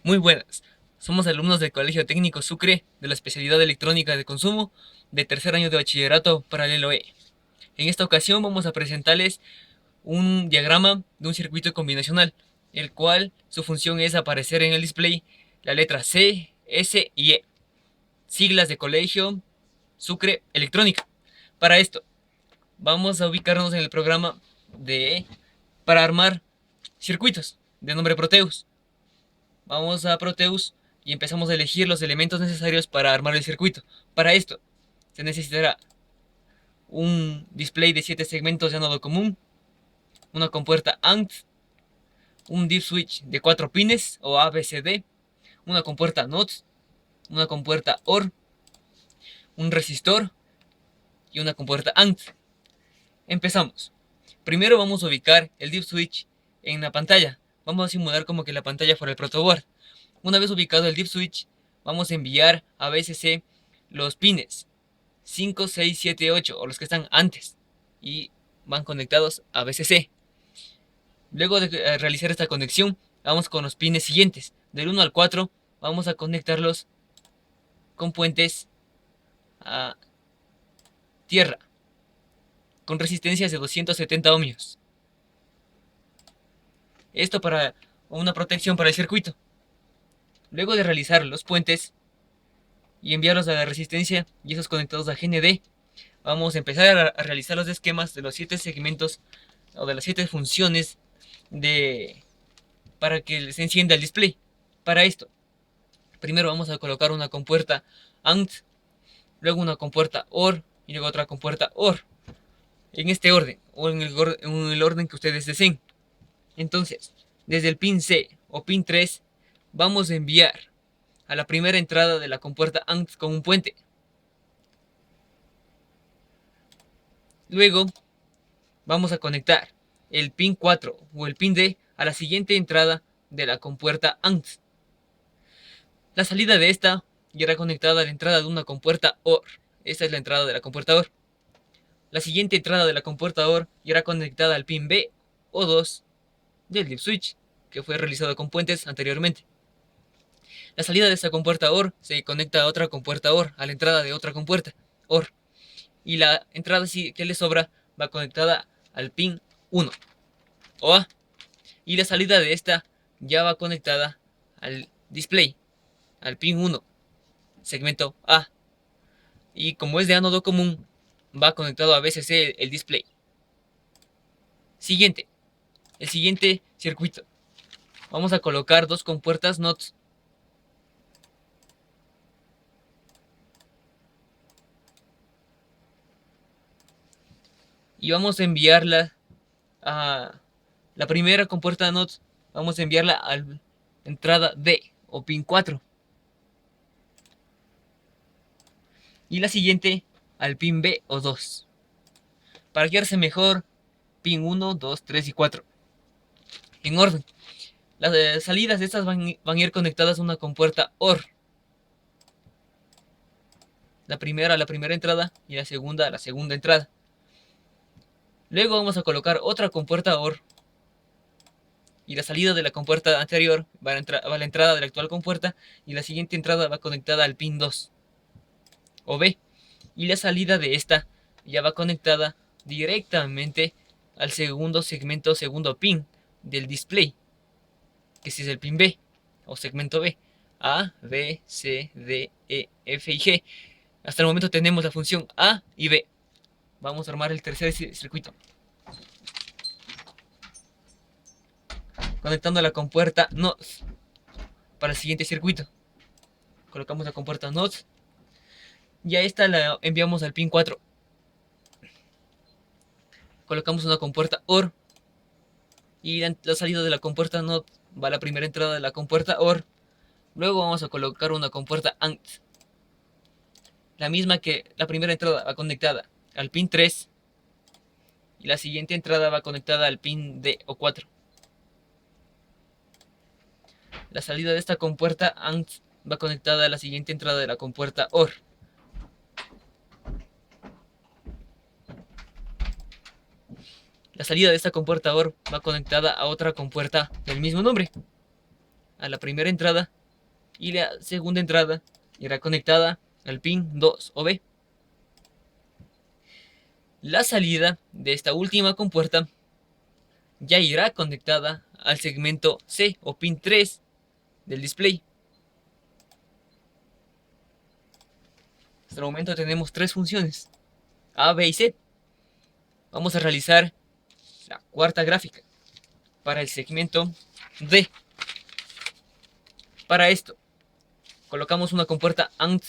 Muy buenas. Somos alumnos del Colegio Técnico Sucre de la especialidad de Electrónica de Consumo de tercer año de bachillerato paralelo E. En esta ocasión vamos a presentarles un diagrama de un circuito combinacional, el cual su función es aparecer en el display la letra C, S y E, siglas de Colegio Sucre Electrónica. Para esto, vamos a ubicarnos en el programa para armar circuitos de nombre Proteus. Vamos a Proteus y empezamos a elegir los elementos necesarios para armar el circuito. Para esto se necesitará un display de 7 segmentos de ánodo común, una compuerta AND, un deep switch de 4 pines o ABCD, una compuerta NOT, una compuerta OR, un resistor y una compuerta AND. Empezamos. Primero vamos a ubicar el deep switch en la pantalla. Vamos a simular como que la pantalla fuera el protoboard. Una vez ubicado el deep switch, vamos a enviar a VCC los pines 5, 6, 7, 8 o los que están antes y van conectados a VCC. Luego de realizar esta conexión, vamos con los pines siguientes. Del 1 al 4 vamos a conectarlos con puentes a tierra con resistencias de 270 ohmios. Esto para una protección para el circuito. Luego de realizar los puentes y enviarlos a la resistencia y esos conectados a GND, vamos a empezar a realizar los esquemas de los 7 segmentos o de las 7 funciones para que se encienda el display. Para esto, primero vamos a colocar una compuerta AND, luego una compuerta OR y luego otra compuerta OR. En este orden o en el orden que ustedes deseen. Entonces, desde el pin C o pin 3 vamos a enviar a la primera entrada de la compuerta AND con un puente. Luego vamos a conectar el pin 4 o el pin D a la siguiente entrada de la compuerta AND. La salida de esta irá conectada a la entrada de una compuerta OR. Esta es la entrada de la compuerta OR. La siguiente entrada de la compuerta OR irá conectada al pin B o 2 del deep switch, que fue realizado con puentes anteriormente. La salida de esta compuerta OR se conecta a otra compuerta OR, a la entrada de otra compuerta OR. Y la entrada que le sobra va conectada al pin 1 o A. Y la salida de esta ya va conectada al display, al pin 1, segmento A. Y como es de ánodo común, va conectado a VCC el display. Siguiente, el siguiente circuito. Vamos a colocar dos compuertas NOT y vamos a enviarla a la primera compuerta NOT, vamos a enviarla a la entrada D o pin 4 y la siguiente al pin B o 2. Para quedarse mejor, pin 1, 2, 3 y 4 en orden. Las salidas de estas van a ir conectadas a una compuerta OR. La primera a la primera entrada y la segunda a la segunda entrada. Luego vamos a colocar otra compuerta OR y la salida de la compuerta anterior va a la entrada de la actual compuerta y la siguiente entrada va conectada al pin 2 o B y la salida de esta ya va conectada directamente al segundo segmento, segundo pin del display, que es el pin B o segmento B. A, B, C, D, E, F y G. Hasta el momento tenemos la función A y B. Vamos a armar el tercer circuito. Conectando la compuerta NOT para el siguiente circuito. Colocamos la compuerta NOT y a esta la enviamos al pin 4. Colocamos una compuerta OR y la salida de la compuerta NOT va a la primera entrada de la compuerta OR. Luego vamos a colocar una compuerta AND. La misma que la primera entrada va conectada al pin 3 y la siguiente entrada va conectada al pin D o 4. La salida de esta compuerta AND va conectada a la siguiente entrada de la compuerta OR. La salida de esta compuerta OR va conectada a otra compuerta del mismo nombre. a la primera entrada y la segunda entrada irá conectada al pin 2 o B. La salida de esta última compuerta ya irá conectada al segmento C o pin 3 del display. Hasta el momento tenemos tres funciones, A, B y C. Vamos a realizar la cuarta gráfica para el segmento D. Para esto, colocamos una compuerta AND.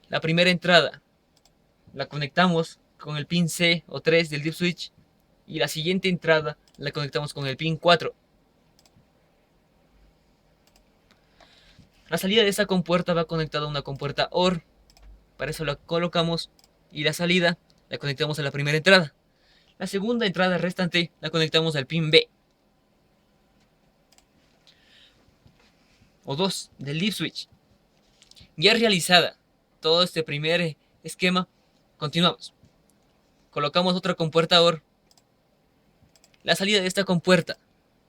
La primera entrada la conectamos con el pin C o 3 del dip switch y la siguiente entrada la conectamos con el pin 4. La salida de esta compuerta va conectada a una compuerta OR. Para eso la colocamos y la salida la conectamos a la primera entrada. La segunda entrada restante la conectamos al pin B o 2 del dip switch. Ya realizada todo este primer esquema, continuamos. Colocamos otra compuerta OR. La salida de esta compuerta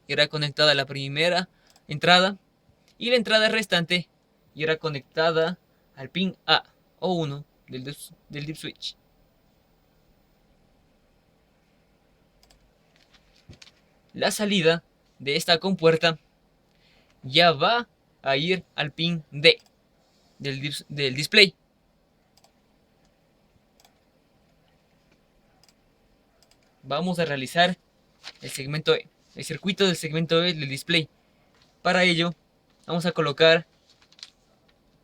irá conectada a la primera entrada y la entrada restante irá conectada al pin A o 1 del dip switch. La salida de esta compuerta ya va a ir al pin D del display. Vamos a realizar el segmento E, el circuito del segmento E del display. Para ello, vamos a colocar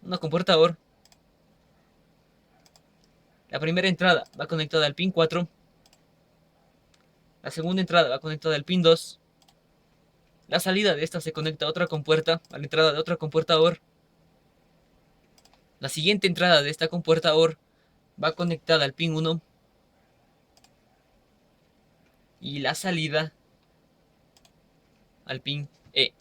una compuerta OR. La primera entrada va conectada al pin 4. La segunda entrada va conectada al pin 2. La salida de esta se conecta a otra compuerta, a la entrada de otra compuerta OR. La siguiente entrada de esta compuerta OR va conectada al pin 1. Y la salida al pin E.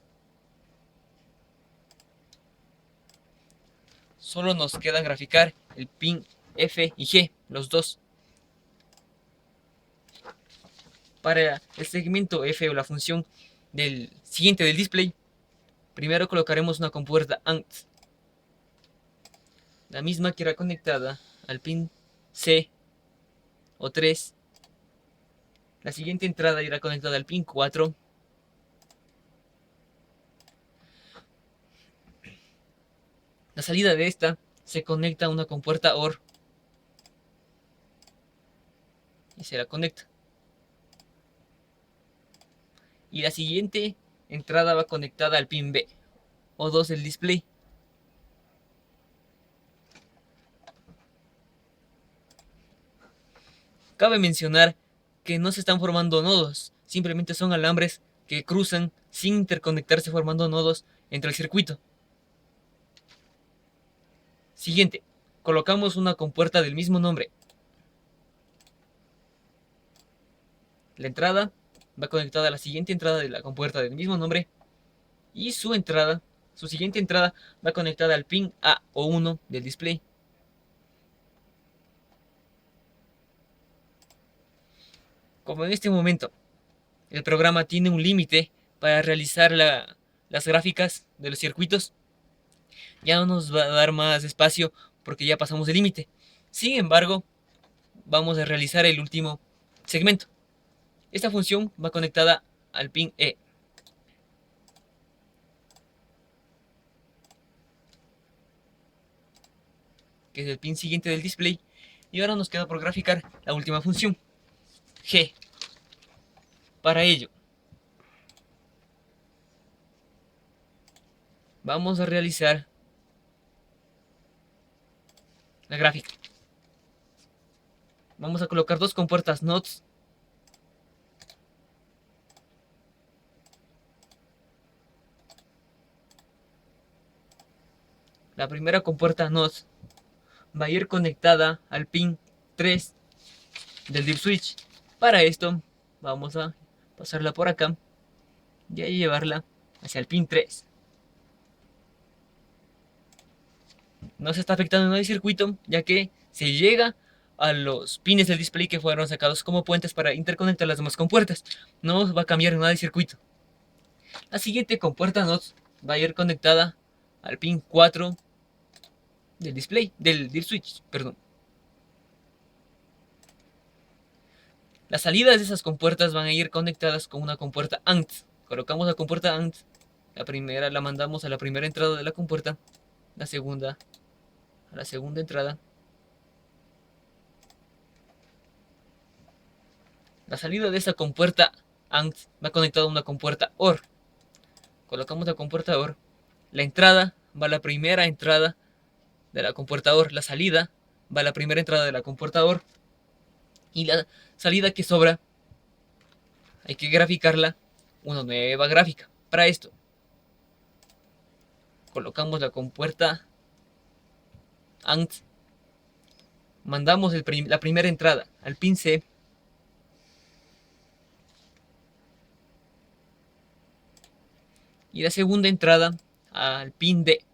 Solo nos queda graficar el pin F y G, los dos. Para el segmento F o la función del siguiente del display, primero colocaremos una compuerta AND. La misma que irá conectada al pin C o 3. La siguiente entrada irá conectada al pin 4. La salida de esta se conecta a una compuerta OR y se la conecta. Y la siguiente entrada va conectada al pin B o 2 del display. Cabe mencionar que no se están formando nodos, simplemente son alambres que cruzan sin interconectarse formando nodos entre el circuito. Siguiente, colocamos una compuerta del mismo nombre. La entrada va conectada a la siguiente entrada de la compuerta del mismo nombre y su siguiente entrada va conectada al pin A o 1 del display. Como en este momento el programa tiene un límite para realizar las gráficas de los circuitos, ya no nos va a dar más espacio porque ya pasamos el límite. Sin embargo, vamos a realizar el último segmento. Esta función va conectada al pin E. Que es el pin siguiente del display. Y ahora nos queda por graficar la última función, G. Para ello, vamos a realizar la gráfica. Vamos a colocar dos compuertas NOTs. La primera compuerta NOT va a ir conectada al pin 3 del dip switch. Para esto vamos a pasarla por acá y a llevarla hacia el pin 3. No se está afectando nada el circuito, ya que se llega a los pines del display que fueron sacados como puentes para interconectar las demás compuertas. No va a cambiar nada el circuito. La siguiente compuerta NOT va a ir conectada al pin 4 del display, del switch, perdón. Las salidas de esas compuertas van a ir conectadas con una compuerta AND. Colocamos la compuerta AND, la primera la mandamos a la primera entrada de la compuerta, la segunda a la segunda entrada. La salida de esa compuerta AND va conectada a una compuerta OR. Colocamos la compuerta OR. La entrada va a la primera entrada de la compuerta OR. La salida va a la primera entrada de la compuerta OR. Y la salida que sobra hay que graficarla una nueva gráfica. Para esto colocamos la compuerta AND. Mandamos la primera entrada al pin C. Y la segunda entrada al pin D,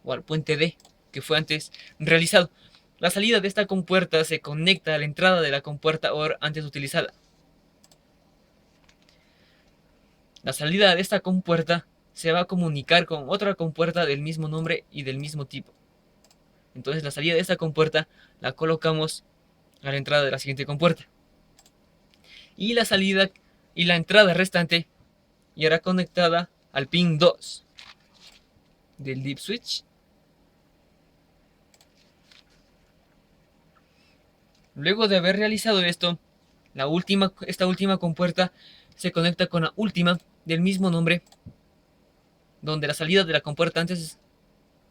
o al puente D, que fue antes realizado. La salida de esta compuerta se conecta a la entrada de la compuerta OR antes utilizada. La salida de esta compuerta se va a comunicar con otra compuerta del mismo nombre y del mismo tipo. Entonces la salida de esta compuerta la colocamos a la entrada de la siguiente compuerta. Y la salida y la entrada restante irá conectada al pin 2 del deep switch. Luego de haber realizado esto, esta última compuerta se conecta con la última del mismo nombre, donde la salida de la compuerta antes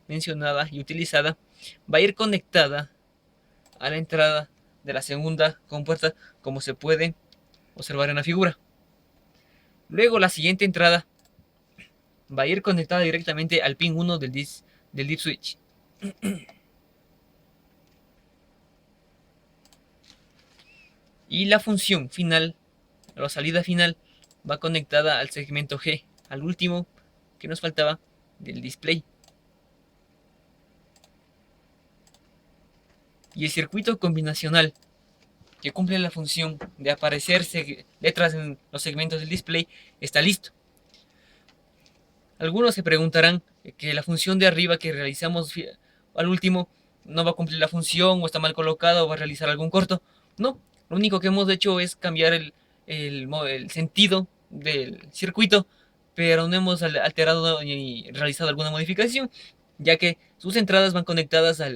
mencionada y utilizada va a ir conectada a la entrada de la segunda compuerta, como se puede observar en la figura. Luego la siguiente entrada va a ir conectada directamente al pin 1 del deep switch. Y la función final, la salida final, va conectada al segmento G, al último que nos faltaba del display. Y el circuito combinacional, que cumple la función de aparecer letras en los segmentos del display, está listo. Algunos se preguntarán que la función de arriba que realizamos al último no va a cumplir la función, o está mal colocada, o va a realizar algún corto. No, lo único que hemos hecho es cambiar el sentido del circuito, pero no hemos alterado ni realizado alguna modificación, ya que sus entradas van conectadas a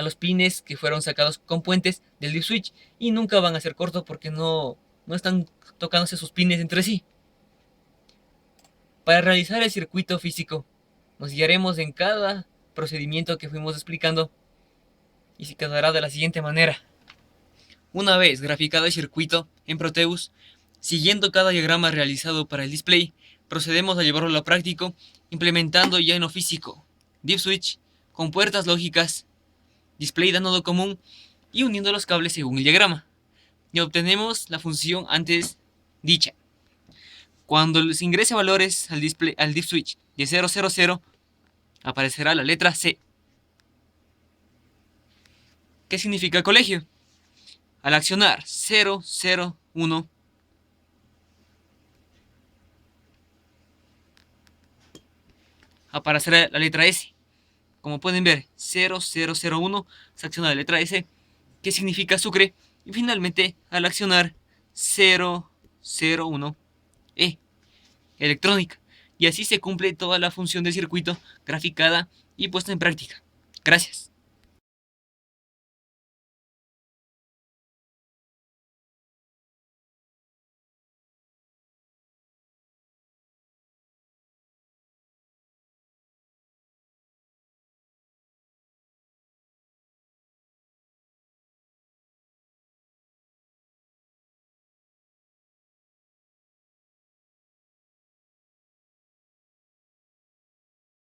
los pines que fueron sacados con puentes del deep switch, y nunca van a ser cortos porque no están tocándose sus pines entre sí. Para realizar el circuito físico, nos guiaremos en cada procedimiento que fuimos explicando, y se quedará de la siguiente manera. Una vez graficado el circuito en Proteus, siguiendo cada diagrama realizado para el display, procedemos a llevarlo a lo práctico, implementando ya en lo físico deep switch con puertas lógicas, display de nodo común y uniendo los cables según el diagrama. Y obtenemos la función antes dicha. Cuando se ingrese valores al deep switch de 000, aparecerá la letra C. ¿Qué significa colegio? Al accionar 001, aparecerá la letra S. Como pueden ver, 0001 se acciona la letra S, que significa Sucre, y finalmente al accionar 001, electrónica. Y así se cumple toda la función del circuito graficada y puesta en práctica. Gracias.